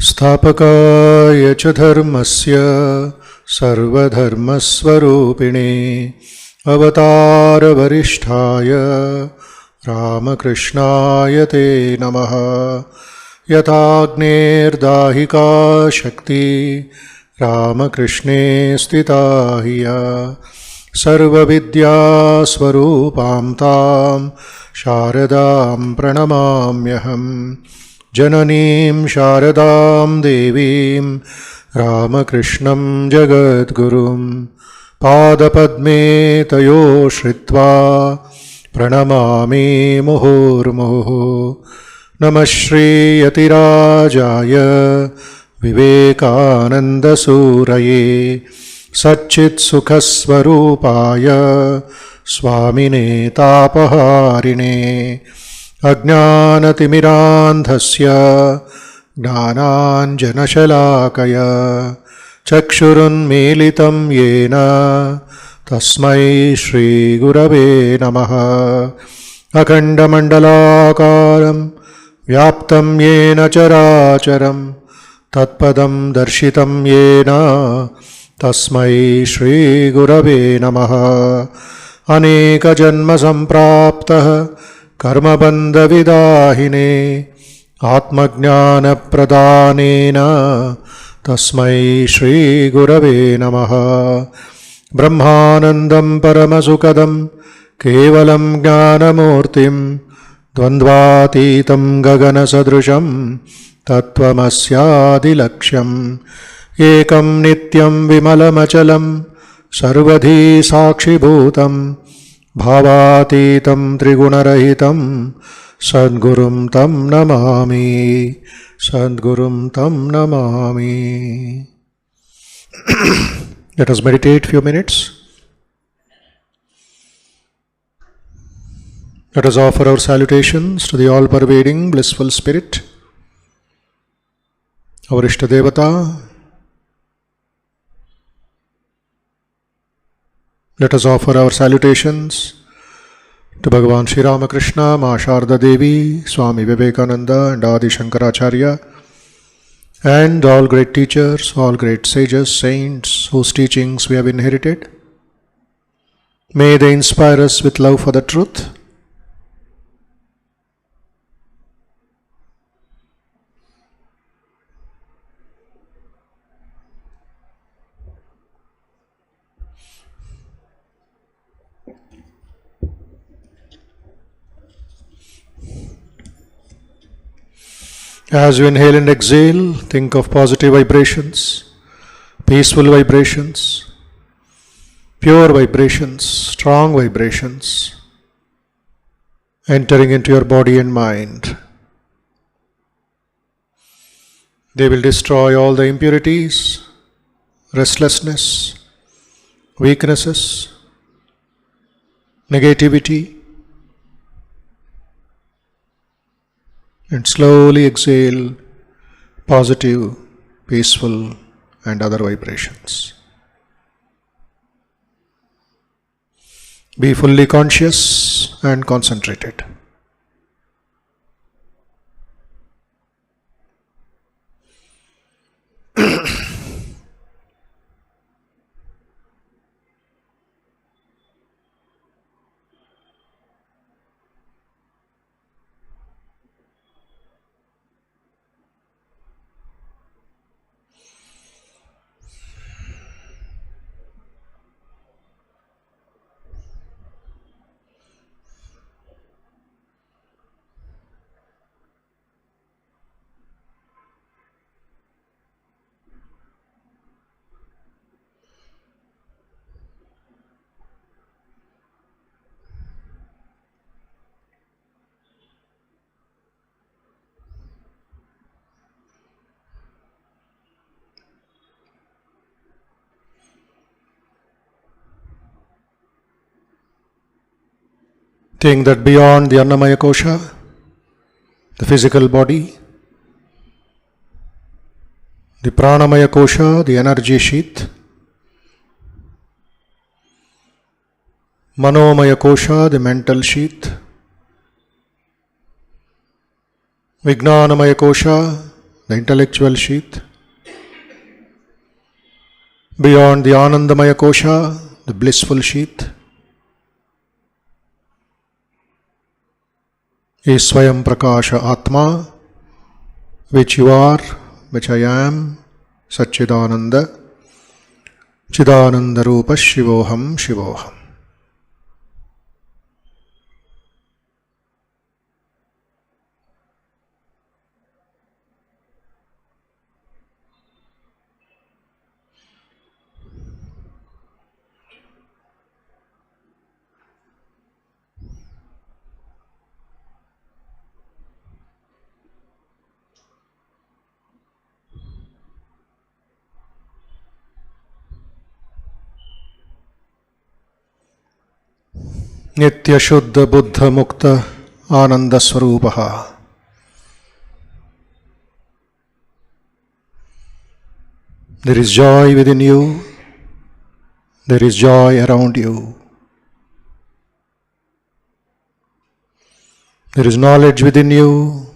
स्थापकाय च धर्मस्य सर्वधर्मस्वरूपिणे अवतारवरिष्ठाय रामकृष्णाय ते नमः। यथाग्नेर्दाहिका शक्ति रामकृष्णे स्थिता हि या सर्वविद्यास्वरूपां तां शारदां प्रणमाम्यहम्। जननीं शारदां देवीं रामकृष्णं जगद्गुरुं पादपद्मे तयो श्रित्वा प्रणमामि मुहुर्मुहुः। नमः श्रीयतिराजाय विवेकानन्दसूरये सच्चित्सुखस्वरूपाय स्वामिने तापहारिणे अज्ञानतिमिरान्धस्य ज्ञानाञ्जनशलाकया चक्षुरुन्मीलितं येन तस्मै श्रीगुरवे नमः। अखण्डमण्डलाकारं व्याप्तं येन चराचरं तत्पदं दर्शितं येन तस्मै श्रीगुरवे नमः। अनेकजन्मसम्प्राप्तः कर्मबन्धविदाहिने आत्मज्ञानप्रदानेन तस्मै श्रीगुरवे नमः। ब्रह्मानन्दं परमसुखदं केवलं ज्ञानमूर्तिं द्वन्द्वातीतं गगनसदृशं तत्त्वमस्यादिलक्ष्यम् एकं नित्यं विमलमचलं सर्वधी साक्षिभूतं भावातीतं त्रिगुणरहितं सद्गुरुं तं नमामि, सद्गुरुं तं Namami. Let us meditate few minutes. Let us offer our salutations to the all-pervading blissful spirit, our Ishtadevata. Let us offer our salutations to Bhagavan Sri Ramakrishna, Ma Sharda Devi, Swami Vivekananda and Adi Shankaracharya, and all great teachers, all great sages, saints whose teachings we have inherited. May they inspire us with love for the truth. As you inhale and exhale, think of positive vibrations, peaceful vibrations, pure vibrations, strong vibrations entering into your body and mind. They will destroy all the impurities, restlessness, weaknesses, negativity. And slowly exhale positive, peaceful and other vibrations. Be fully conscious and concentrated. think that beyond the Annamaya Kosha, the physical body, the Pranamaya Kosha, the energy sheath, Manomaya Kosha, the mental sheath, Vijnanamaya Kosha, the intellectual sheath, beyond the Anandamaya Kosha, the blissful sheath, is Swayam Prakasha Atma, which you are, which I am, Satchidananda, Chidananda Rupa Shivoham Shivoham. Nitya Shuddha Buddha Mukta Ananda Swarupaha. There is joy within you, there is joy around you. There is knowledge within you,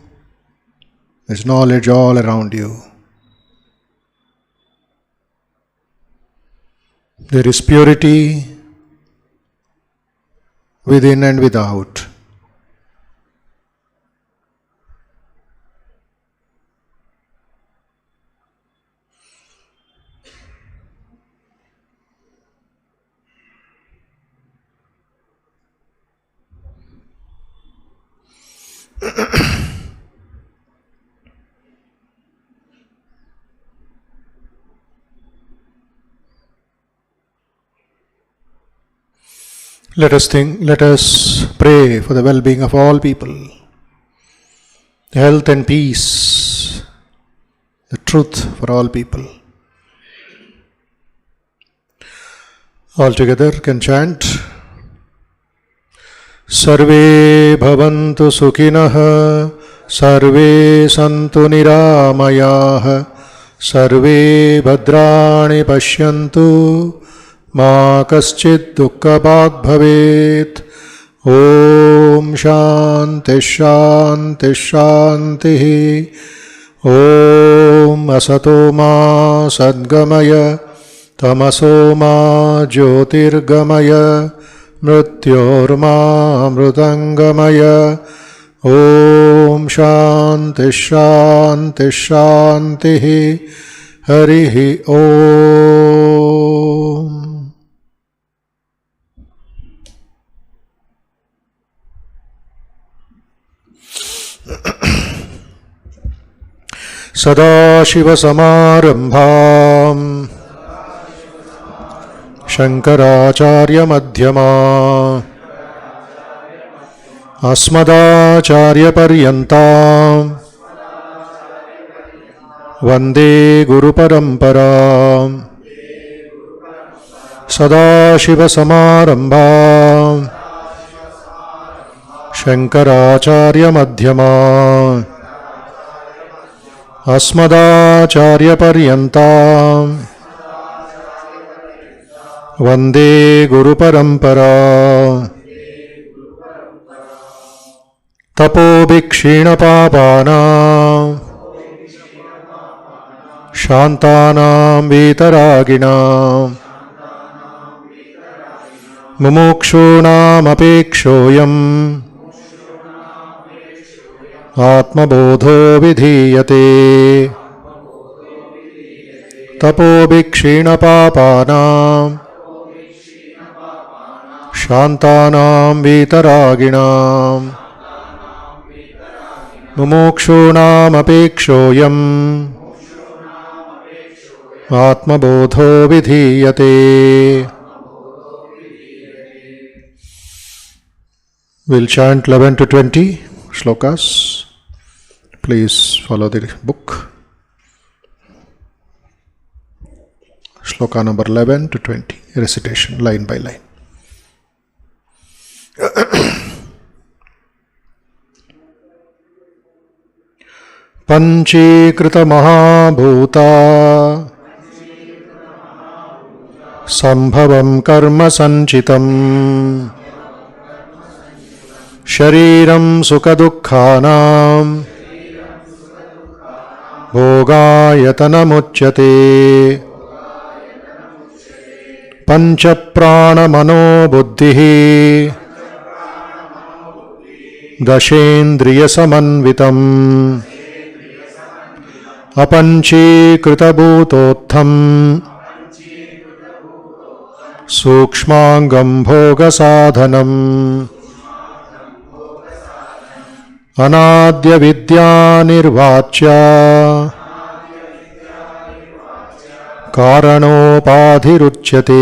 there is knowledge all around you. There is purity within and without. Let us pray for the well-being of all people, health and peace, the truth for all people. All together can chant. Sarve bhavantu sukhinah, sarve santu niramayah, sarve bhadrani pashyantu, Ma kaschid dukkha bhag bhavet. Om Shanti Shanti Shanti. Om Asato Ma Sadgamaya, Tamaso Ma Jyotirgamaya, Mrityorma Amrutangamaya. Om Shanti Shanti Shanti. Harihi Om. Sadashivasamarambham Shankaracharya Madhyama Asmadacharya Paryantam Vande Guru Paramparam. Sadashivasamarambham Shankaracharya Madhyama Asmadacharya Paryantam Vande Guru Parampara. Tapo Bhikshina Papana Shantanam Vitaragina Mumukshunam Apekshoyam Atma Bodho Vidhiyate. Tapo Bhikshina Papanam Shantanam Vitaraginam Mumukshunam Apekshoyam Atma Bodho Vidhiyate. We'll chant 11 to 20 shlokas. Please follow the book. Shloka number 11 to 20. Recitation line by line. पंचीकृत महाभूता संभवं कर्म संचितम् शरीरं सुखदुःखानां भोगायतनमुच्यते पंचप्राणमनोबुद्धिः दशेन्द्रियसमन्वितम् अपंचीकृतभूतोत्थं सूक्ष्मांगं भोगसाधनम् अनाद्यविद्यानिर्वाच्य कारणोपाधिरुच्यते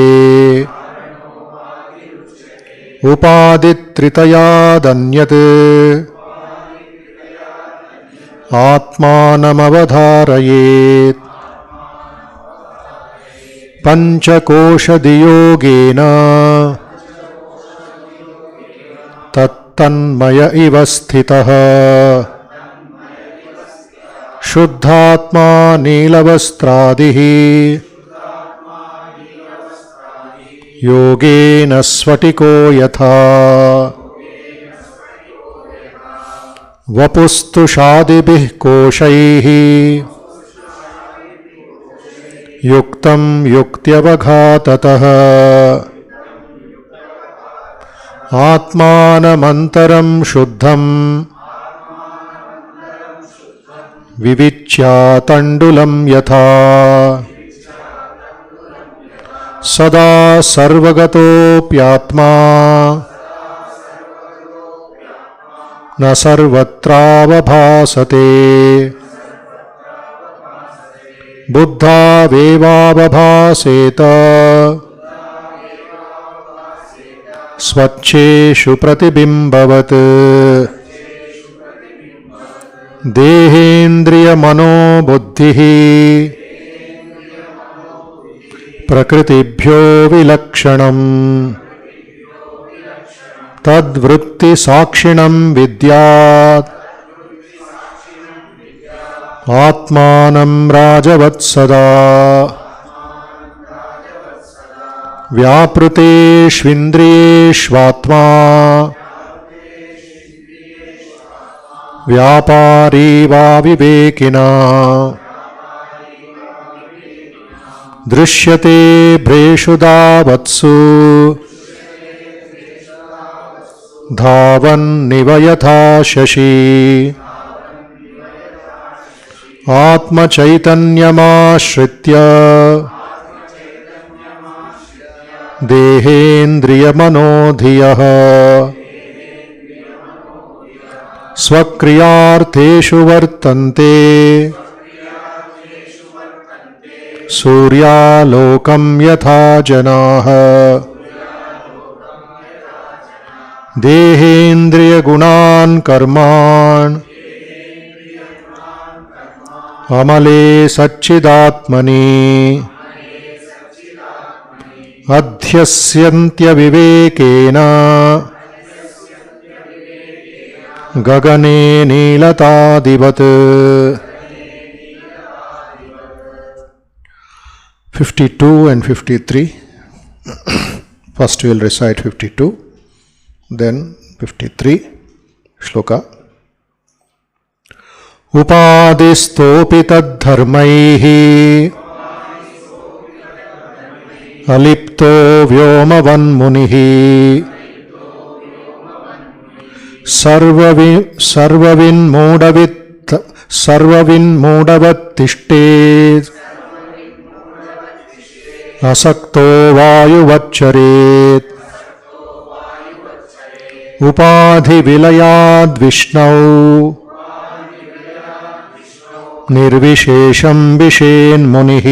उपादित्रितयादन्यत् आत्मानमवधारयेत् पंचकोशदियोगेन तन्मय इव स्थितः शुद्धात्मा नीलवस्त्रादिः योगेन स्फटिको यथा वपुस्तुषादिभिः कोशैः युक्तं युक्त्यवघाततः आत्मानमन्तरं शुद्धं विविच्यातण्डुलं यथा सदा सर्वगतोऽप्यात्मा न सर्वत्रावभासते बुद्धावेवावभासेत स्वच्छेषु प्रतिबिम्बवत् देहेन्द्रियमनोबुद्धिः प्रकृतिभ्यो विलक्षणम् तद्वृत्तिसाक्षिणं विद्यात् आत्मानं राजवत्सदा व्यापृतेष्विन्द्रियेष्वात्मा व्यापारी वा विवेकिना दृश्यते भ्रेषु धावत्सु धावन्निव यथा शशी आत्मचैतन्यमाश्रित्य देहेन्द्रियमनोधियः स्वक्रियार्थेषु वर्तन्ते सूर्यालोकं यथा जनाः देहेन्द्रियगुणान् कर्मान् अमले सच्चिदात्मनि अध्यस्यन्त्यविवेकेन गगने नीलतादिवत् 52 and 53. First we will recite 52, then 53 shloka. उपादिस्तोऽपि तद्धर्मैः अलिप्तो व्योमवन्मुनिः सर्वविन्मूढवत्तिष्ठेत् असक्तो वायुवच्चरेत् उपाधिविलयाद्विष्णौ निर्विशेषं विशेन्मुनिः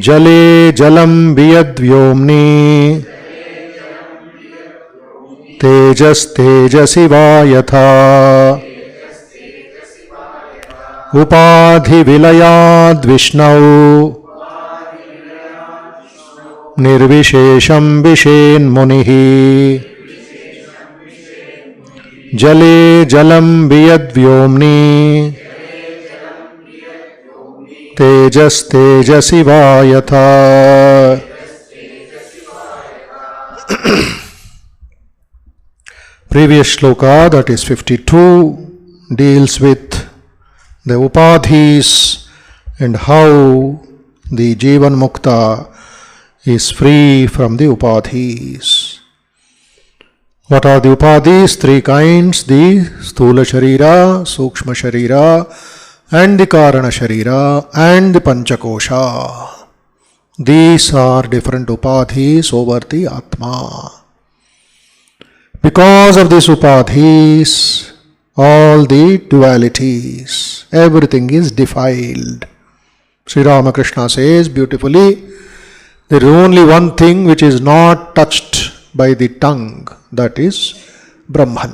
जले जलं वियद्व्योम्नि तेजस्तेजसि वा यथा उपाधिविलयाद्विष्णौ निर्विशेषं विशेन्मुनिः Jale jalam viyadvyomni tejas tejasiva yatha. Previous shloka, that is 52, deals with the upadis and how the jivanmukta is free from the upadis. What are the upadis? Three kinds: the sthula sharira, sukshma sharira, and the karana sharira, and the panchakosha. These are different upadis over the Atma. Because of these upadhis, all the dualities, everything is defiled. Sri Ramakrishna says beautifully, there is only one thing which is not touched by the tongue, that is Brahman.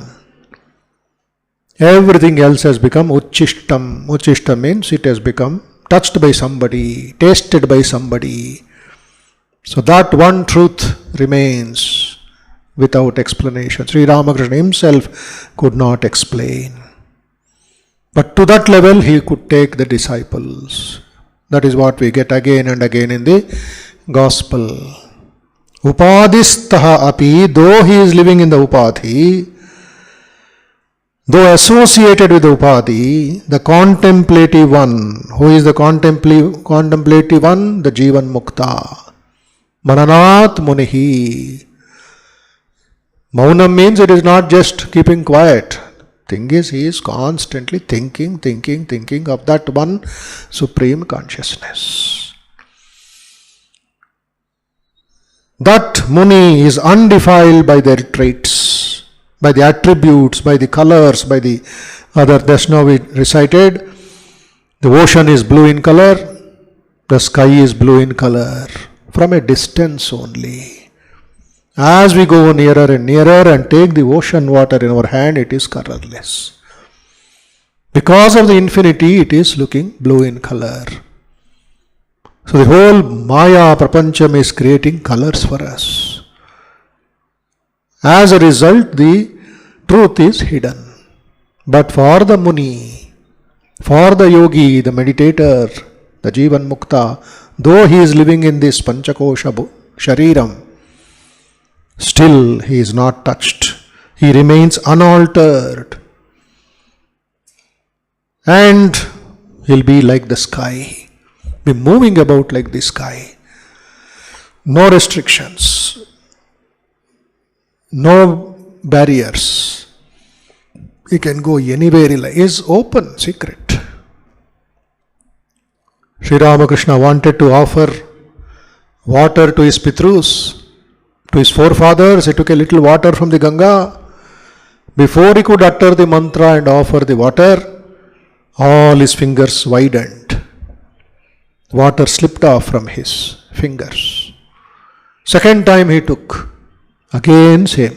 Everything else has become uchishtam. Uchishtam means it has become touched by somebody, tasted by somebody. So that one truth remains without explanation. Sri Ramakrishna himself could not explain. But to that level he could take the disciples. That is what we get again and again in the Gospel. Upadistaha api, though he is living in the upadhi, though associated with the upadhi, the contemplative one, who is the contemplative one? The jivanmukta. Mananat munihi. Maunam means it is not just keeping quiet. Thing is, he is constantly thinking of that one supreme consciousness. That muni is undefiled by their traits, by the attributes, by the colors, by the other. Just now we recited, the ocean is blue in color, the sky is blue in color, from a distance only. As we go nearer and nearer and take the ocean water in our hand, it is colorless. Because of the infinity, it is looking blue in color. So the whole Maya Prapancham is creating colors for us. As a result, the truth is hidden. But for the Muni, for the yogi, the meditator, the jivanmukta, though he is living in this panchakosha shariram, still he is not touched. He remains unaltered. And he'll be like the sky, be moving about like the sky. No restrictions, no barriers. He can go anywhere he likes. He is open, secret. Sri Ramakrishna wanted to offer water to his Pitrus, to his forefathers. He took a little water from the Ganga. Before he could utter the mantra and offer the water, all his fingers widened. Water slipped off from his fingers. Second time he took, again same,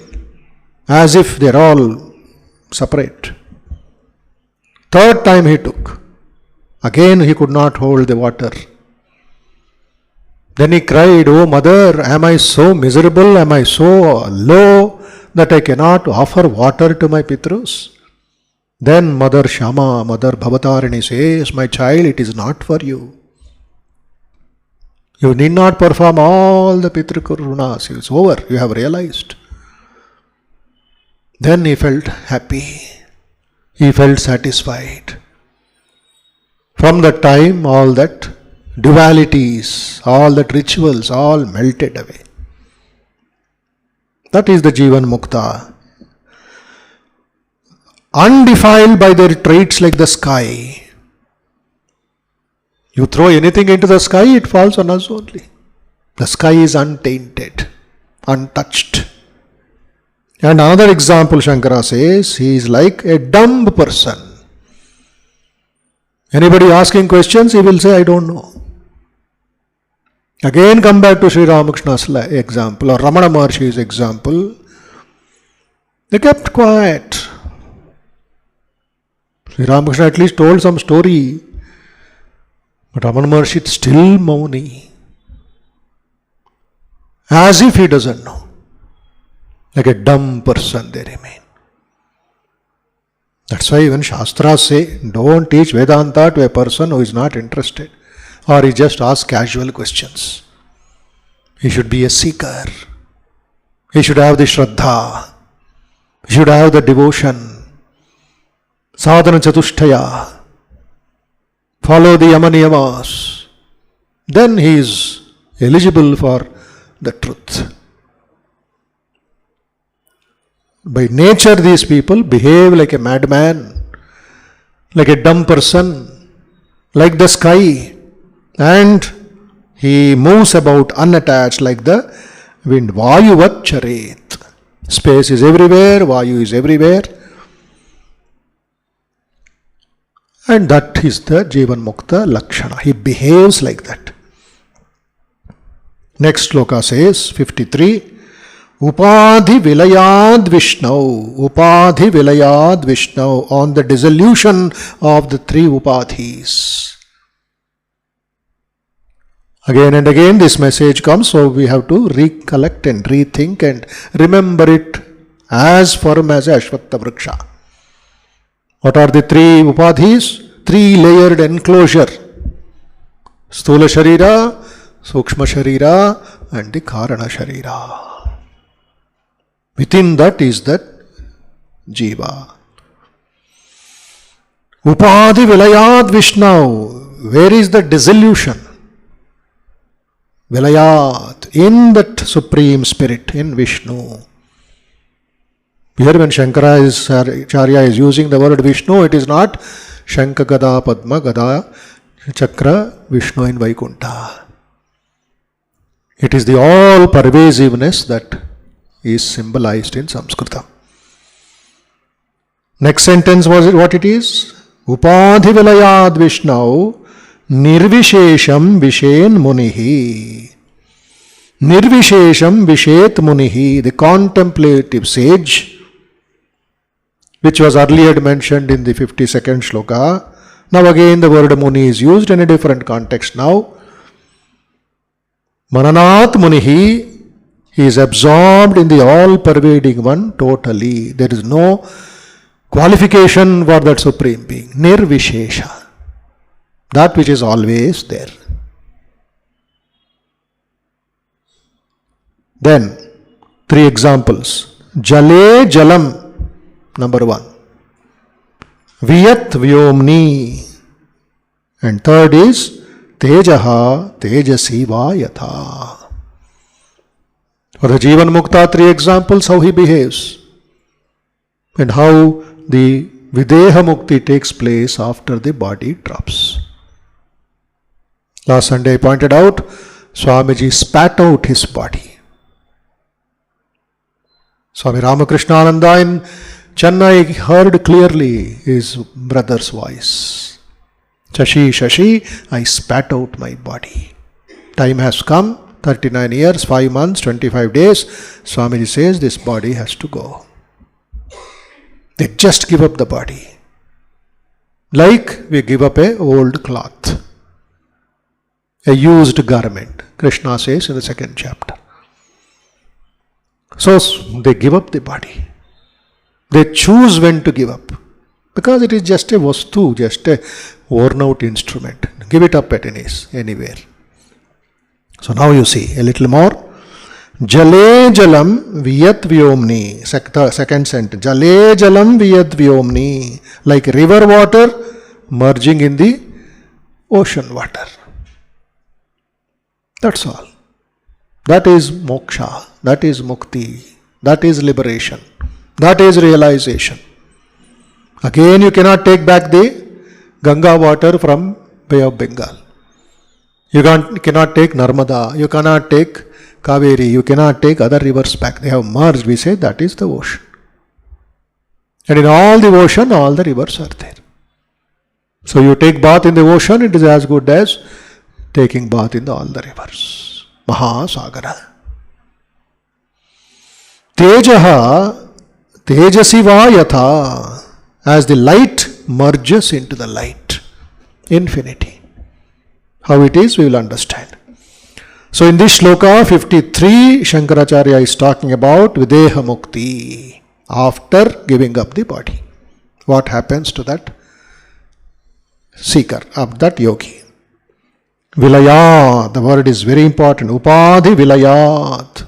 as if they are all separate. Third time he took, again he could not hold the water. Then he cried, "Oh mother, am I so miserable, am I so low that I cannot offer water to my Pitrus?" Then Mother Shama, Mother Bhavatarini says, "My child, it is not for you. You need not perform all the Pitrukarunas. It's over, you have realized." Then he felt happy. He felt satisfied. From that time, all that dualities, all that rituals, all melted away. That is the jivanmukta. Undefiled by their traits like the sky. You throw anything into the sky, it falls on us only. The sky is untainted, untouched. And another example, Shankara says, he is like a dumb person. Anybody asking questions, he will say, "I don't know." Again come back to Sri Ramakrishna's example or Ramana Maharshi's example. They kept quiet. Sri Ramakrishna at least told some story. But Ramana Maharshi is still Mauni. As if he doesn't know. Like a dumb person they remain. That's why even Shastras say, don't teach Vedanta to a person who is not interested or he just asks casual questions. He should be a seeker. He should have the Shraddha. He should have the devotion. Sadhana Chatushtaya. Follow the Yamaniyamas. Then he is eligible for the truth. By nature, these people behave like a madman, like a dumb person, like the sky, and he moves about unattached like the wind. Vayuvat charet. Space is everywhere, Vayu is everywhere. And that is the jivanmukta lakshana. He behaves like that. Next sloka says, 53. Upadhi vilayad Vishnau. Upadhi vilayad Vishnau. On the dissolution of the three upadhis. Again and again this message comes, so we have to recollect and rethink and remember it as firm as Ashvattha Vriksha. What are the three upadhis? Three-layered enclosure. Sthula Sharira, Sukshma Sharira and the Karana Sharira. Within that is that Jiva. Upadhi Vilayad Vishnau. Where is the dissolution? Vilayat. In that Supreme Spirit, in Vishnu. Here when Shankaracharya is using the word Vishnu, it is not Shankha Gada Padma Gada Chakra Vishnu in Vaikuntha. It is the all-pervasiveness that is symbolized in Samskrita. Next sentence was what it is? Upadhi Vilayad Vishnau Nirvishesham Vishen Munihi. Nirvishesham Vishet Munihi, the contemplative sage, which was earlier mentioned in the 52nd shloka. Now again the word Muni is used in a different context now. Mananat Munihi, he is absorbed in the all-pervading one totally. There is no qualification for that Supreme Being. Nirvishesha. That which is always there. Then, three examples. Jale Jalam, number one. Viyat Vyomni. And third is Tejaha Tejasi Vayatha. For the jivanmukta, three examples how he behaves and how the videha mukti takes place after the body drops. Last Sunday I pointed out, Swamiji spat out his body. Swami Ramakrishna Ananda in Chennai heard clearly his brother's voice. Shashi, Shashi, I spat out my body. Time has come. 39 years, 5 months, 25 days, Swamiji says this body has to go. They just give up the body. Like we give up an old cloth, a used garment, Krishna says in the 2nd chapter. So they give up the body. They choose when to give up. Because it is just a vastu, just a worn out instrument. Give it up at anywhere. So now you see a little more. Jale jalam viyat vyomni. Second sentence. Jale jalam viyat vyomni. Like river water merging in the ocean water. That's all. That is moksha. That is mukti. That is liberation. That is realization. Again, you cannot take back the Ganga water from Bay of Bengal. You cannot take Narmada, you cannot take Kaveri, you cannot take other rivers back. They have merged, we say that is the ocean. And in all the ocean, all the rivers are there. So you take bath in the ocean, it is as good as taking bath in all the rivers. Mahasagara. Tejaha, tejasiva yatha. As the light merges into the light. Infinity. How it is, we will understand. So in this shloka 53, Shankaracharya is talking about videha mukti, after giving up the body. what happens to that seeker, of that yogi. Vilayat, the word is very important. Upadhi vilayat.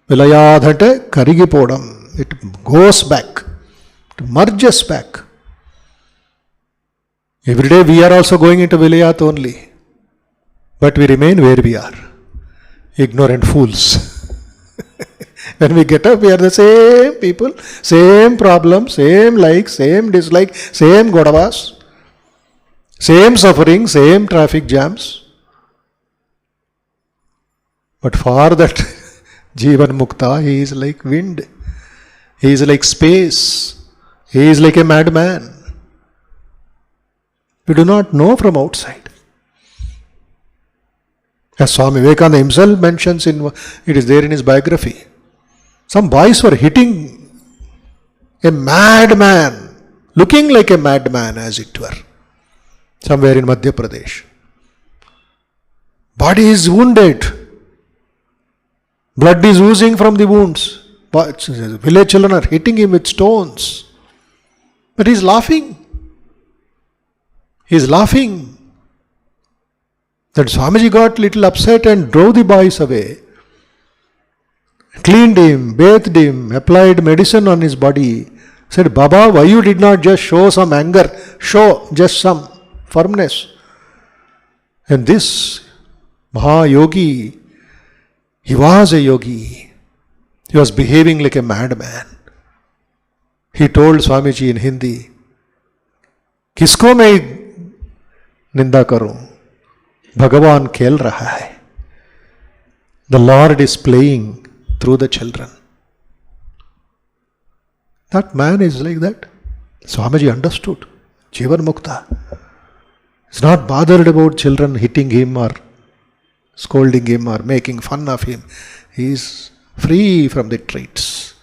Vilayat ante karigipodam. It goes back. It merges back. Every day we are also going into vilayat only. But we remain where we are. Ignorant fools. When we get up, we are the same people, same problems, same likes, same dislikes, same godavas, same suffering, same traffic jams. But for that jivanmukta, he is like wind, he is like space, he is like a madman. We do not know from outside. As Swami Vivekananda himself mentions, it is there in his biography. Some boys were hitting a madman, looking like a madman as it were, somewhere in Madhya Pradesh. Body is wounded. Blood is oozing from the wounds. Village children are hitting him with stones. But he is laughing. He is laughing. That Swamiji got little upset and drove the boys away. Cleaned him, bathed him, applied medicine on his body. Said, Baba, why you did not just show some anger? Show just some firmness. And this Mahayogi, he was a yogi. He was behaving like a madman. He told Swamiji in Hindi, किसको मैं निंदा करूं? भगवान खेल रहा है. The Lord is playing through the children. That man is like that. Swamiji understood. Jivanmukta. He's not bothered about children hitting him or scolding him or making fun of him. He is free from the traits.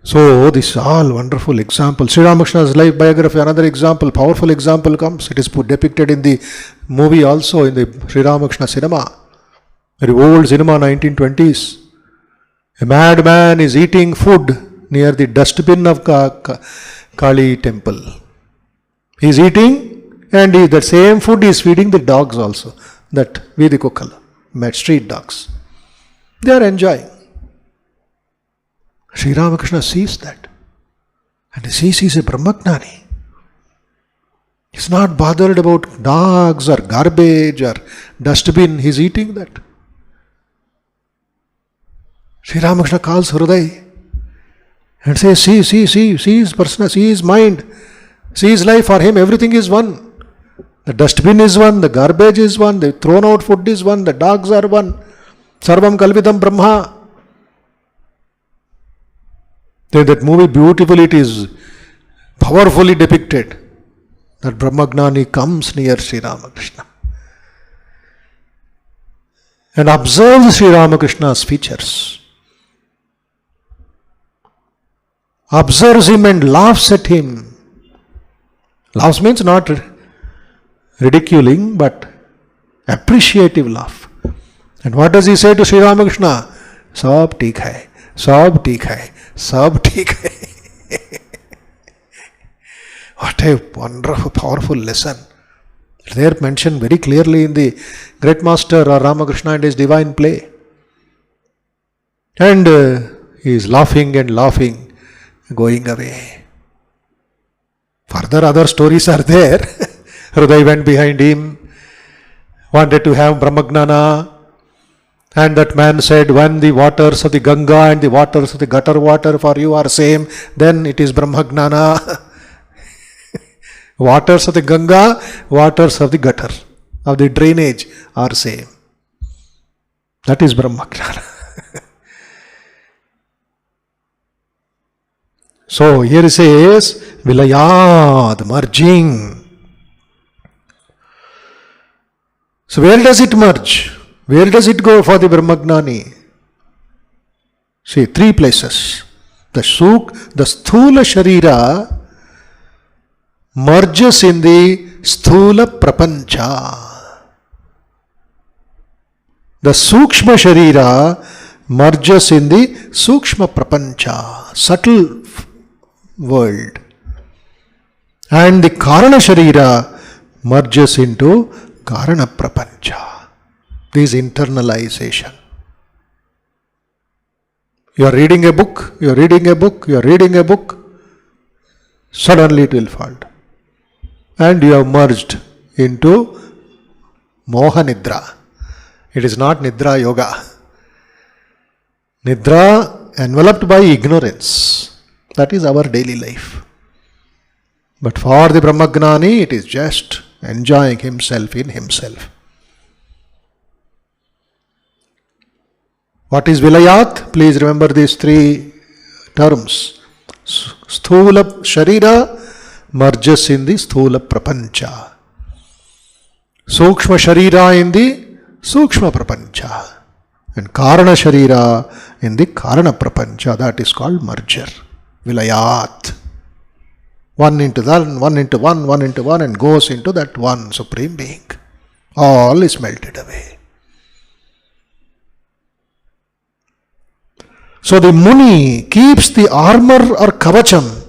So, this is all wonderful example. Sri Ramakrishna's life biography, another example, powerful example comes. It is depicted in the movie also, in the Sri Ramakrishna cinema. Very old cinema, 1920s. A madman is eating food near the dustbin of Kali temple. He is eating and that same food is feeding the dogs also. That Vidikokala, street dogs. They are enjoying. Sri Ramakrishna sees that. And he sees he is a Brahmagnani. He is not bothered about dogs or garbage or dustbin. He is eating that. Sri Ramakrishna calls Hriday and says, see his person, see his mind, see his life. For him everything is one. The dustbin is one, the garbage is one, the thrown out food is one, the dogs are one. Sarvam Kalvidam Brahma. Then that movie beautifully, it is powerfully depicted. That Brahmagnani comes near Sri Ramakrishna and observes Sri Ramakrishna's features. Observes him and laughs at him. Laughs means not ridiculing, but appreciative laugh. And what does he say to Sri Ramakrishna? Sab theek hai, sab theek hai, sab theek hai. What a wonderful, powerful lesson. They are mentioned very clearly in the Great Master or Ramakrishna and his divine play. And he is laughing and laughing, going away. Further other stories are there. Hriday went behind him, wanted to have Brahmagnana, and that man said, when the waters of the Ganga and the waters of the gutter water for you are same, then it is Brahmagnana. Waters of the Ganga, waters of the gutter, of the drainage are same. That is Brahmagnana. So here it says, Vilayad, merging. So where does it merge? Where does it go for the Brahmagnani? See, three places. The Sthula Sharira merges in the Sthula Prapancha. The Sukshma Sharira merges in the Sukshma Prapancha, subtle world. And the Karana Sharira merges into Karana Prapancha. This internalization. You are reading a book, you are reading a book, you are reading a book, suddenly it will fall. And you have merged into Moha Nidra. It is not Nidra Yoga. Nidra enveloped by ignorance. That is our daily life. But for the Brahmagnani, it is just enjoying himself in himself. What is Vilayat? Please remember these three terms. Sthula Sharira merges in the Sthula Prapancha. Sukshma Sharira in the Sukshma Prapancha. And Karana Sharira in the Karana Prapancha. That is called merger. Vilayat. One into one, one into one, one into one, and goes into that one Supreme Being. All is melted away. So the Muni keeps the armor or kavacham.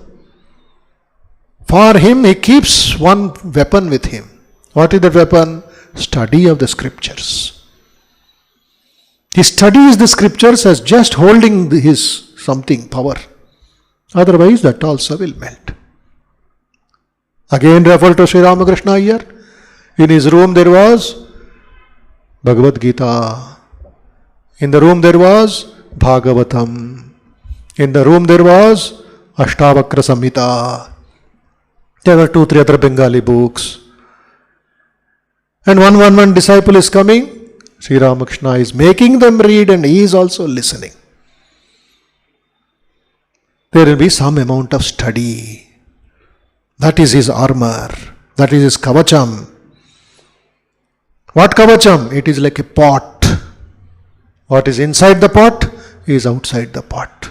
For him, he keeps one weapon with him. What is that weapon? Study of the scriptures. He studies the scriptures as just holding his something power. Otherwise, that also will melt. Again refer to Sri Ramakrishna here. In his room there was Bhagavad Gita. In the room there was Bhagavatam. In the room there was Ashtavakra Samhita. There were 2-3 other Bengali books. And one disciple is coming. Sri Ramakrishna is making them read and he is also listening. There will be some amount of study. That is his armor. That is his kavacham. What kavacham? It is like a pot. What is inside the pot is outside the pot.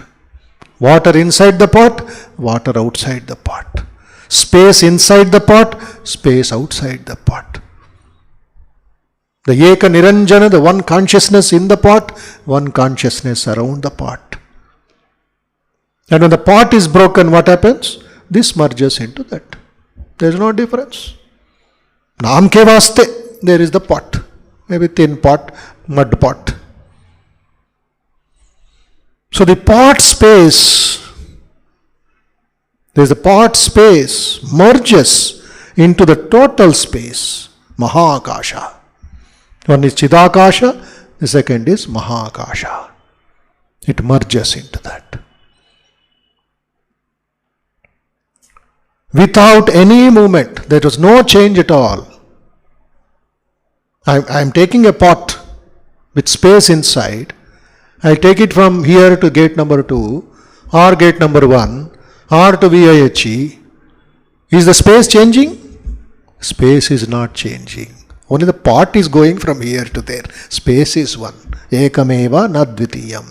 Water inside the pot, water outside the pot. Space inside the pot, space outside the pot. The Eka Niranjana, the one consciousness in the pot, one consciousness around the pot. And when the pot is broken, what happens? This merges into that. There is no difference. Naam ke vaste, there is the pot. Maybe thin pot, mud pot. So the pot space, there is the pot space, merges into the total space, Mahakasha. One is Chidakasha, the second is Mahakasha. It merges into that. Without any movement, there was no change at all. I am taking a pot with space inside. I take it from here to gate number 2 or gate number 1 or to VIHE. Is the space changing? Space is not changing. Only the pot is going from here to there. Space is one. Ekameva nadvitiyam.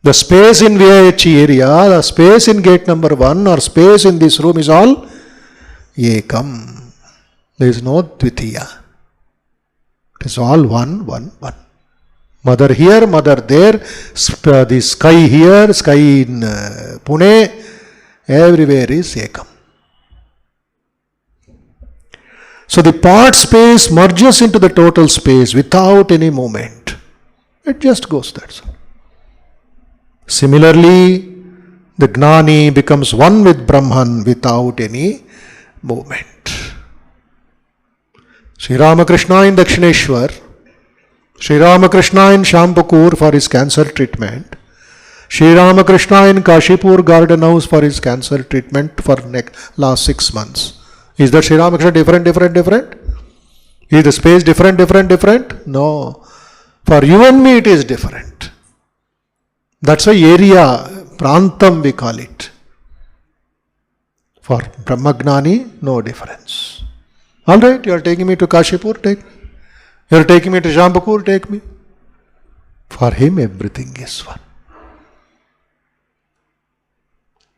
The space in VIHE area, the space in gate number 1 or space in this room is all ekam. There is no dvitiya. It is all one. Mother here, mother there, the sky here, sky in Pune, everywhere is ekam. So the part space merges into the total space without any movement. It just goes that way. Similarly, the Gnani becomes one with Brahman without any movement. Sri Ramakrishna in Dakshineshwar, Sri Ramakrishna in Shampukur for his cancer treatment, Sri Ramakrishna in Kashipur Garden House for his cancer treatment for last 6 months. Is that Sri Ramakrishna different? Is the space different? No. For you and me it is different. That's why area, prantam we call it. For Brahmagnani, no difference. Alright, you are taking me to Kashipur, take me. You are taking me to Shampukur, take me. For him, everything is one.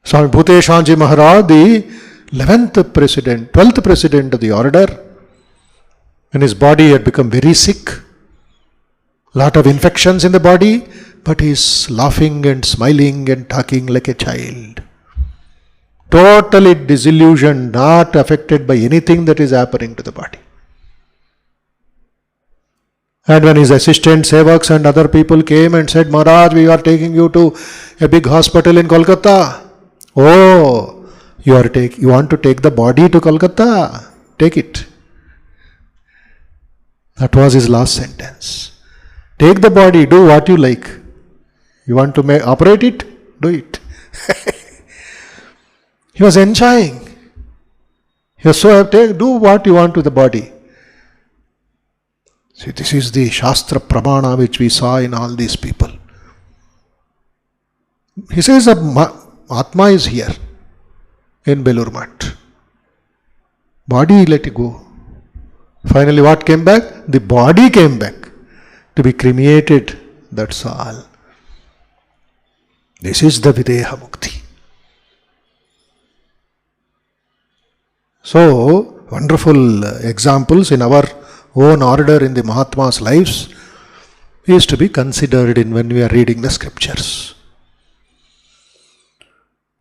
Swami Bhuteshanji Maharaj, the 12th president of the order, when his body had become very sick, lot of infections in the body, but he is laughing and smiling and talking like a child. Totally disillusioned, not affected by anything that is happening to the body. And when his assistant sevaks and other people came and said, Maharaj, we are taking you to a big hospital in Kolkata. Oh, you want to take the body to Kolkata? Take it. That was his last sentence. Take the body, do what you like. You want to operate it? Do it. He was enjoying. He was so happy. Do what you want to the body. See, this is the Shastra Pramana which we saw in all these people. He says Atma is here in Belur Math. Body let it go. Finally what came back? The body came back to be cremated. That's all. This is the Videha Mukti. So, wonderful examples in our own order in the Mahatma's lives is to be considered in when we are reading the scriptures.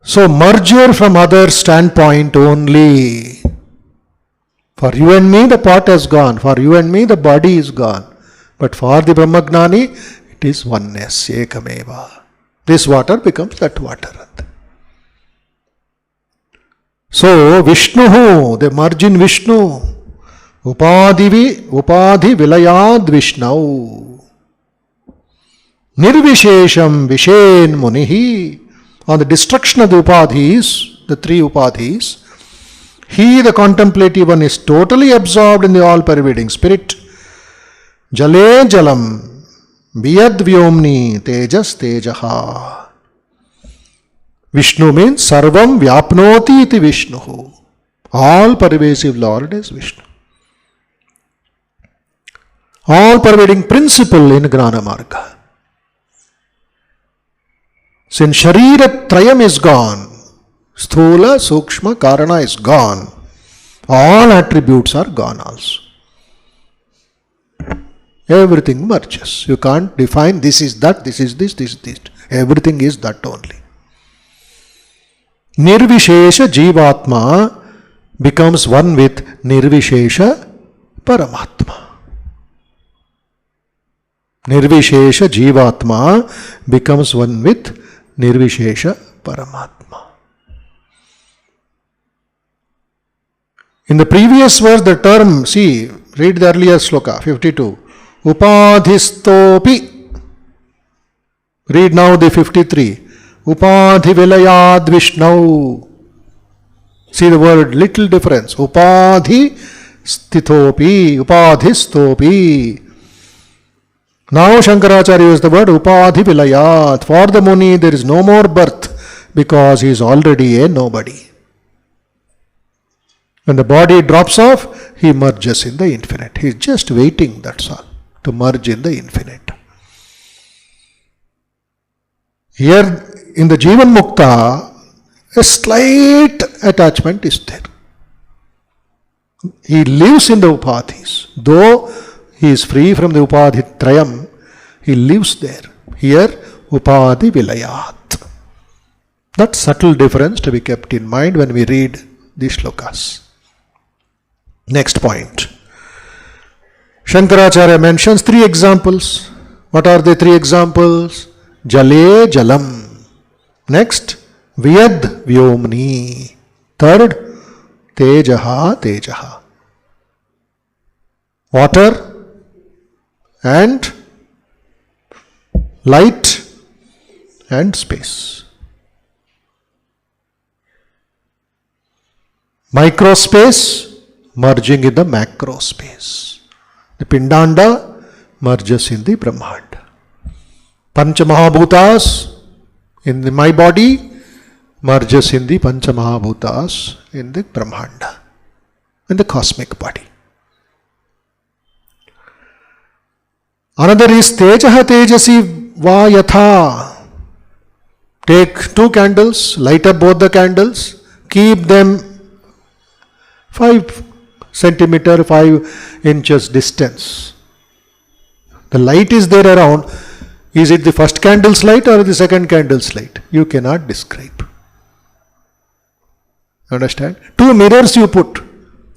So, merger from other standpoint only. For you and me the pot has gone, for you and me the body is gone. But for the Brahmagnani it is oneness, ekameva. This water becomes that water. So, Vishnu, they merge in Vishnu. Upadhi vilayad Vishnau. Nirvishesham vishen munihi. On the destruction of the upadhis, the three upadhis, he, the contemplative one, is totally absorbed in the all-pervading spirit. Jale jalam, biyad vyomni, tejas tejaha. Vishnu means sarvam vyapnoti iti Vishnu. All pervasive Lord is Vishnu. All pervading principle in Gnana Marga. Since Sharira Trayam is gone, Sthula, Sukshma, Karana is gone, all attributes are gone also. Everything merges. You can't define this is that, this is this, this is this. Everything is that only. Nirvishesha Jivatma becomes one with Nirvishesha Paramatma. Nirvishesha Jivatma becomes one with Nirvishesha Paramatma. In the previous verse, the term, see, read the earlier Sloka, 52. Upadhistopi. Read now the 53. Upadhi vilayad Vishnau. See the word, little difference. Upadhi stithopi, upadhistopi. Now Shankaracharya uses the word Upadhi vilayat. For the Muni there is no more birth because he is already a nobody. When the body drops off, he merges in the infinite. He is just waiting, that's all, to merge in the infinite. Here in the jivanmukta, a slight attachment is there. He lives in the upadhis. Though he is free from the upadhi trayam, he lives there. Here, upadhi vilayat. That subtle difference to be kept in mind when we read these shlokas. Next point. Shankaracharya mentions three examples. What are the three examples? Jale jalam. Next, Vyad vyomni. Third, Tejaha tejaha. Water and light and space. Microspace merging in the macro space. The Pindanda merges in the Brahmanda. Pancha Mahabhutas in my body merges in the Pancha Mahabhutas in the Brahmanda, in the cosmic body. Another is Tejaha Tejasi Va Yatha. Take two candles, light up both the candles, keep them 5 centimeter, 5 inches distance. The light is there around. Is it the first candle's light or the second candle's light? You cannot describe. Understand? Two mirrors you put,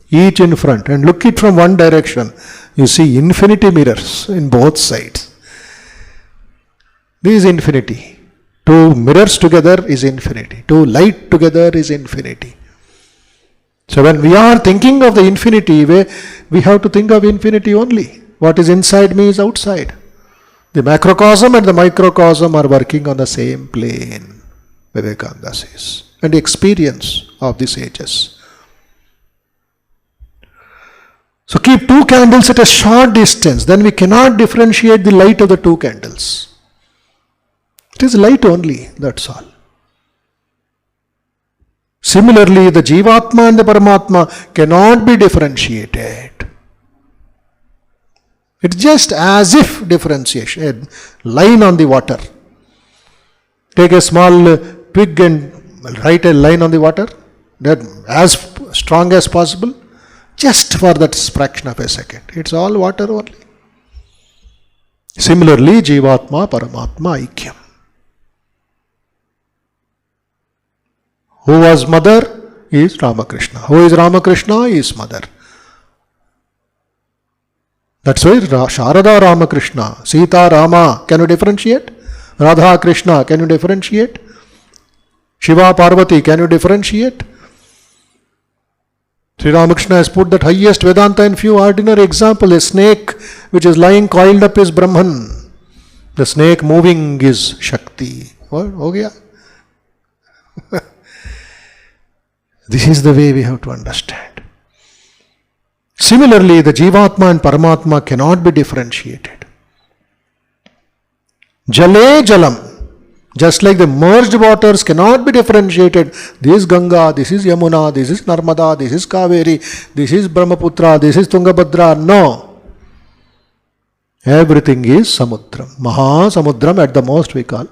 each in front, and look it from one direction. You see infinity mirrors in both sides. This is infinity. Two mirrors together is infinity. Two light together is infinity. So when we are thinking of the infinity, we have to think of infinity only. What is inside me is outside. The macrocosm and the microcosm are working on the same plane, Vivekananda says, and the experience of the sages. So keep two candles at a short distance, then we cannot differentiate the light of the two candles. It is light only, that's all. Similarly, the Jivatma and the Paramatma cannot be differentiated. It's just as if differentiation, a line on the water. Take a small twig and write a line on the water, that as strong as possible, just for that fraction of a second. It's all water only. Similarly, Jivatma, Paramatma, Aikyam. Who was mother is Ramakrishna. Who is Ramakrishna is mother. That's why Sharada Ramakrishna, Sita Rama, can you differentiate? Radha Krishna, can you differentiate? Shiva Parvati, can you differentiate? Sri Ramakrishna has put that highest Vedanta in few ordinary examples. A snake which is lying coiled up is Brahman. The snake moving is Shakti. What? Ho gaya? This is the way we have to understand. Similarly, the Jivatma and Paramatma cannot be differentiated. Jale Jalam. Just like the merged waters cannot be differentiated. This is Ganga, this is Yamuna, this is Narmada, this is Kaveri, this is Brahmaputra, this is Tungabhadra. No. Everything is Samudram. Maha Samudram at the most we call.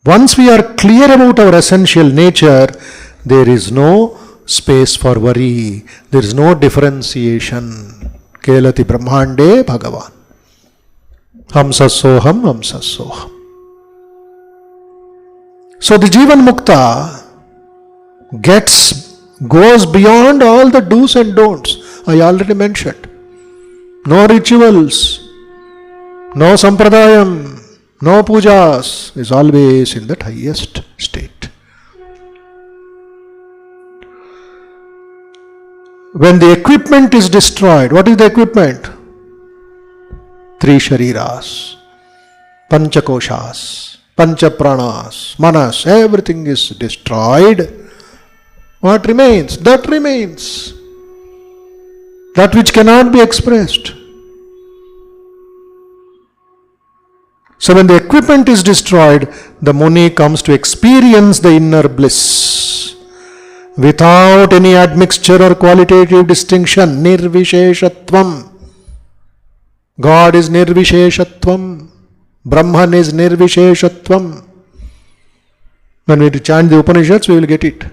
Once we are clear about our essential nature, there is no space for worry. There is no differentiation. Kelati Brahmande Bhagavan. Hamsasoham, Hamsasoham. So the jivanmukta goes beyond all the do's and don'ts I already mentioned. No rituals, no sampradayam, no pujas, is always in that highest state. When the equipment is destroyed, what is the equipment? Three shariras, panchakoshas, panchapranas, manas, everything is destroyed. What remains? That remains. That which cannot be expressed. So when the equipment is destroyed, the Muni comes to experience the inner bliss without any admixture or qualitative distinction. Nirvisheshatvam. God is Nirvisheshatvam. Brahman is Nirvisheshatvam. When we chant the Upanishads, we will get it.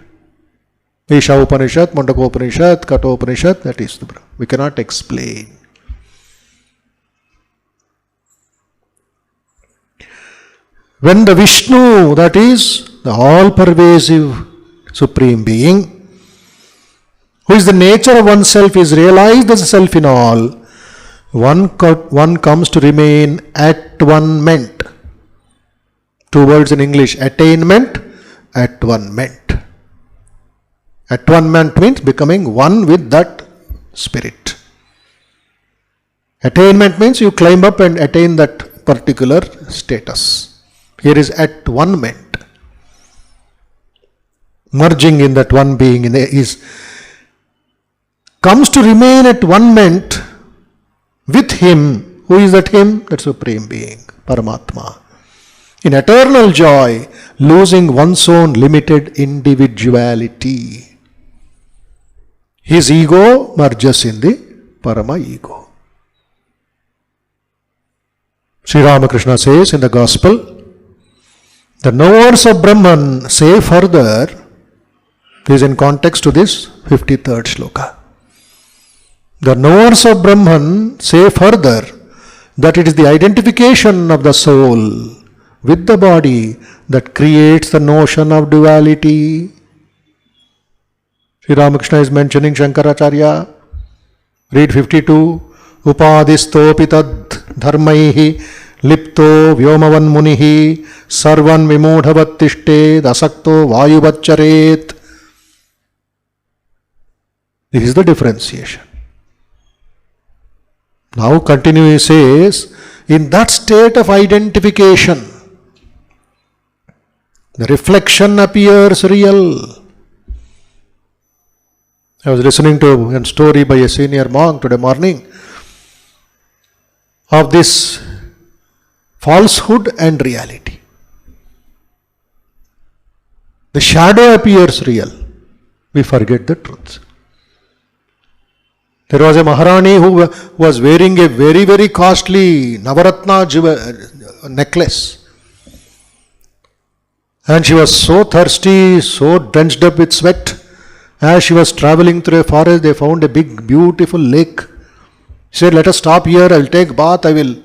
Isha Upanishad, Mundaka Upanishad, Kata Upanishad, that is the Brahman. We cannot explain. When the Vishnu, that is the all-pervasive Supreme Being, who is the nature of oneself, is realized as self in all, one comes to remain at-one-ment. Two words in English, attainment, at-one-ment. At-one-ment means becoming one with that spirit. Attainment means you climb up and attain that particular status. Here is at-one-ment. Merging in that one being comes to remain at one-ment with Him. Who is that Him? That Supreme Being, Paramatma. In eternal joy, losing one's own limited individuality. His ego merges in the Parama ego. Sri Ramakrishna says in the Gospel, the knowers of Brahman say further, this is in context to this 53rd shloka. The knowers of Brahman say further that it is the identification of the soul with the body that creates the notion of duality. Sri Ramakrishna is mentioning Shankaracharya. Read 52. Upadistopi tad dharmaihi lipto vyomavan munihi sarvan vimodhavat tishted asakto vayubaccharet. This is the differentiation. Now continue, he says, in that state of identification, the reflection appears real. I was listening to a story by a senior monk today morning of this falsehood and reality. The shadow appears real. We forget the truth. There was a Maharani who was wearing a very, very costly Navaratna necklace. And she was so thirsty, so drenched up with sweat. As she was traveling through a forest, they found a big, beautiful lake. She said, let us stop here, I will take bath, I will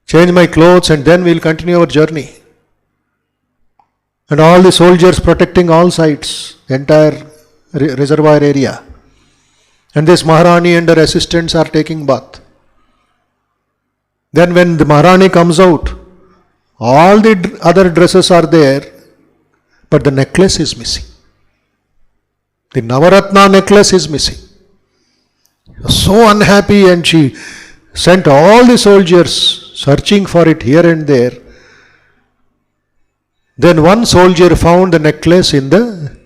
change my clothes, and then we will continue our journey. And all the soldiers protecting all sides, the entire reservoir area. And this Maharani and her assistants are taking bath. Then when the Maharani comes out, all the other dresses are there, but the necklace is missing. The Navaratna necklace is missing. So unhappy, and she sent all the soldiers searching for it here and there. Then one soldier found the necklace in the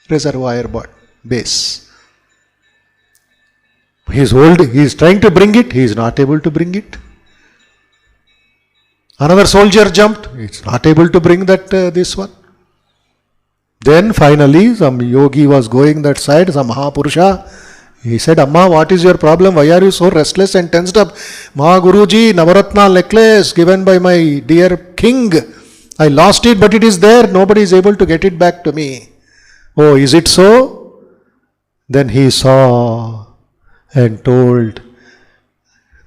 reservoir base. He is trying to bring it, he is not able to bring it. Another soldier jumped, he is not able to bring this one. Then finally some yogi was going that side, some Mahapurusha. He said, Amma, what is your problem? Why are you so restless and tensed up? Ma Guruji, Navaratna necklace given by my dear king. I lost it, but it is there. Nobody is able to get it back to me. Oh, is it so? Then he saw and told,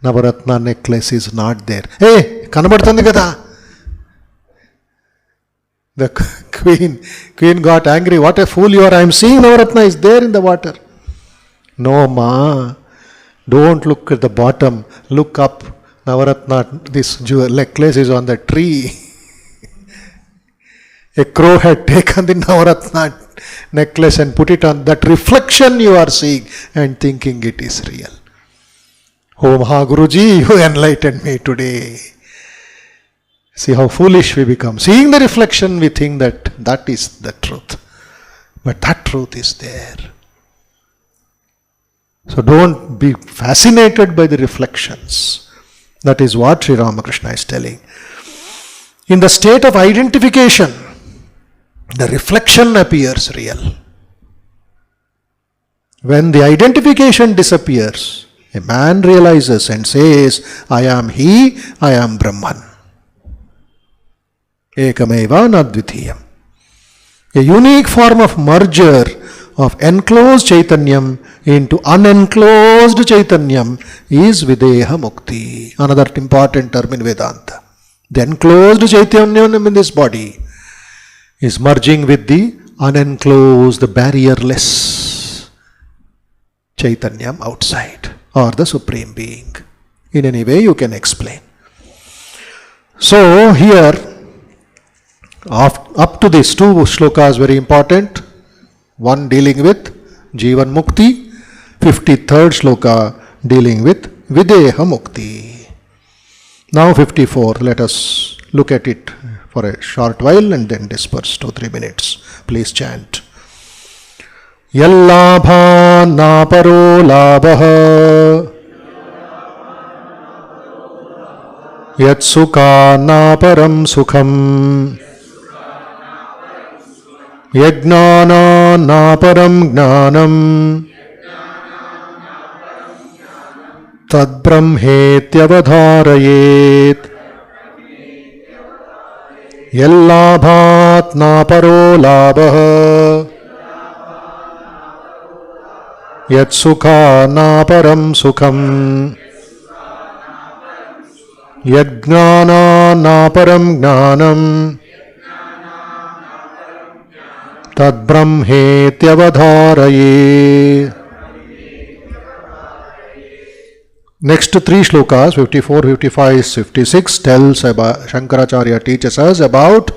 Navaratna necklace is not there. Hey, kanabadtandi kada? The queen got angry. What a fool you are. I am seeing Navaratna is there in the water. No, ma. Don't look at the bottom. Look up. Navaratna, this necklace is on the tree. A crow had taken the Navaratna necklace and put it on that reflection you are seeing and thinking it is real. Oh Mahaguruji, you enlightened me today. See how foolish we become. Seeing the reflection, we think that is the truth. But that truth is there. So don't be fascinated by the reflections. That is what Sri Ramakrishna is telling. In the state of identification, the reflection appears real. When the identification disappears, a man realizes and says, I am he, I am Brahman. Ekameva nadvitiyam. A unique form of merger of enclosed Chaitanyam into unenclosed Chaitanyam is Videha Mukti. Another important term in Vedanta. The enclosed Chaitanyam in this body is merging with the unenclosed, barrierless Chaitanyam outside, or the Supreme Being. In any way you can explain. So here, up to these two shlokas very important. One dealing with jivanmukti, 53rd shloka dealing with videha mukti. Now 54, let us look at it for a short while and then disperse 2-3 minutes. Please chant. Yallabha naparo labha yatsukha naparam sukham yajnana naparam jnanam tad brahmetyavadharayet yallabhat naparo labha yatsukha naparam sukham Yajnana naparam jnanam tad brahmetyavadharaye. Next three shlokas, 54, 55, 56, tells about, Shankaracharya teaches us about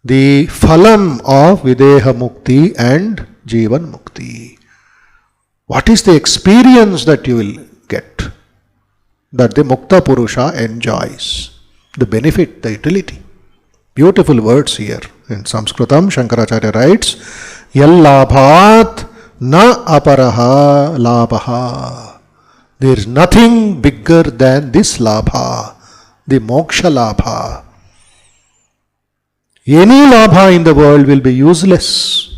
the phalam of videha mukti and jivanmukti. What is the experience that you will get, that the mukta purusha enjoys? The benefit, the utility. Beautiful words here. In Sanskritam, Shankaracharya writes, Yallabhat na aparaha labha. There is nothing bigger than this labha, the moksha labha. Any labha in the world will be useless.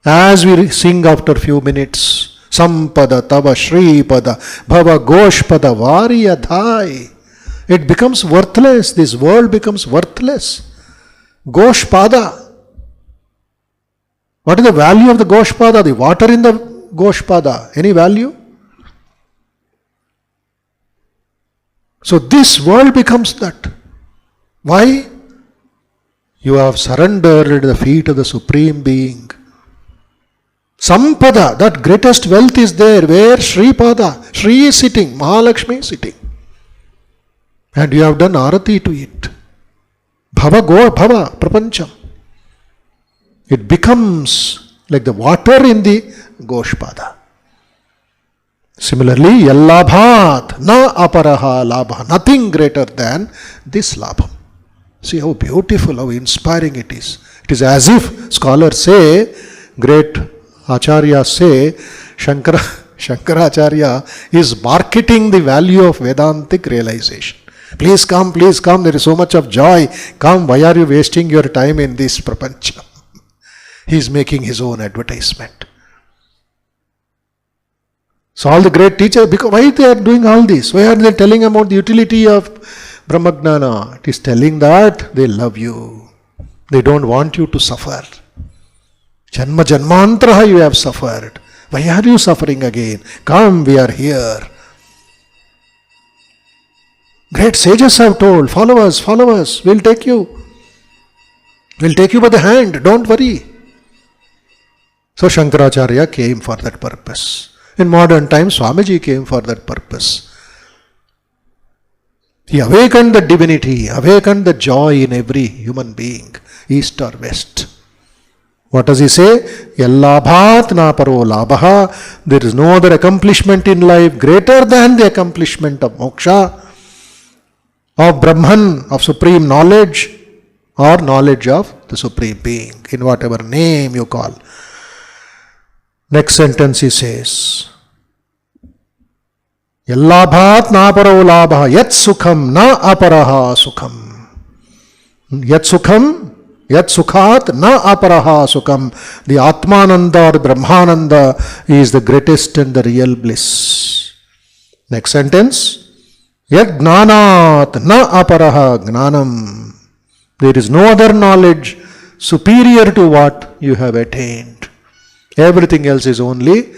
As we sing after few minutes, Sampada Tava Shri Pada Bhava Gosh Pada Variya Dhai. It becomes worthless. This world becomes worthless. Gosh Pada. What is the value of the Gosh Pada? The water in the Gosh Pada. Any value? So this world becomes that. Why? You have surrendered at the feet of the Supreme Being. Sampada, that greatest wealth is there, where Sri Pada, Sri is sitting, Mahalakshmi is sitting. And you have done arati to it. Bhava Go Bhava Prapancham. It becomes like the water in the Goshpada. Similarly, Yallabhat na aparaha labha. Nothing greater than this labham. See how beautiful, how inspiring it is. It is as if scholars say, great acharyas say, Shankaracharya is marketing the value of Vedantic realization. Please come, there is so much of joy. Come, why are you wasting your time in this prapancha? He is making his own advertisement. So all the great teachers, because why they are doing all this? Why are they telling about the utility of Brahmagnana? It is telling that they love you. They don't want you to suffer. Janma Janmantraha you have suffered. Why are you suffering again? Come, we are here. Great sages have told, follow us, we'll take you. We'll take you by the hand, don't worry. So Shankaracharya came for that purpose. In modern times, Swamiji came for that purpose. He awakened the divinity, awakened the joy in every human being, east or west. What does he say? Yallabhat na paro labha. There is no other accomplishment in life greater than the accomplishment of moksha, of Brahman, of supreme knowledge, or knowledge of the Supreme Being, in whatever name you call. Next sentence he says, Yallabhat na paro labha yat sukham na aparaha sukham. Yat sukhat na aparaha sukham. The Atmananda or Brahmananda is the greatest and the real bliss. Next sentence, Yat gnanat na aparaha gnanam. There is no other knowledge superior to what you have attained. Everything else is only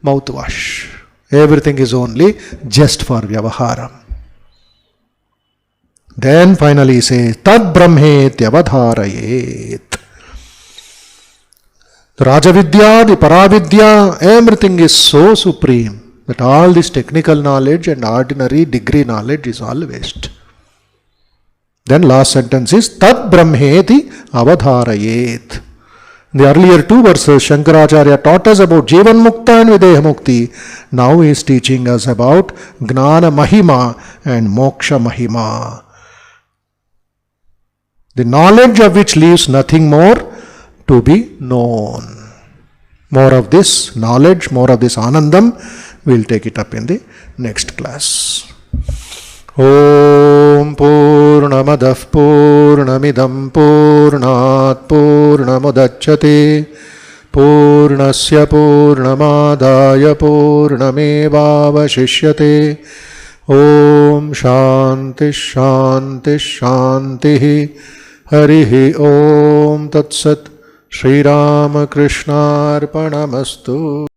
mouthwash. Everything is only just for vyavaharam. Then finally he says, Tad brahmetyavadharayet. The Rajavidya, the Paravidya, everything is so supreme that all this technical knowledge and ordinary degree knowledge is all waste. Then last sentence is, Tad brahmeti avadharayet. In the earlier two verses, Shankaracharya taught us about jivanmukta and videha mukti. Now he is teaching us about gnana mahima and moksha mahima. The knowledge of which leaves nothing more to be known. More of this knowledge, more of this anandam, we will take it up in the next class. Om Purnamadav Purnamidam Purnat Purnamudachyate Purnasya Purnamadaya Purnamevavashishyate. Om Shanti Shanti Shanti Harihi Om Tat Sat. Shri Ramakrishna Arpanamastu.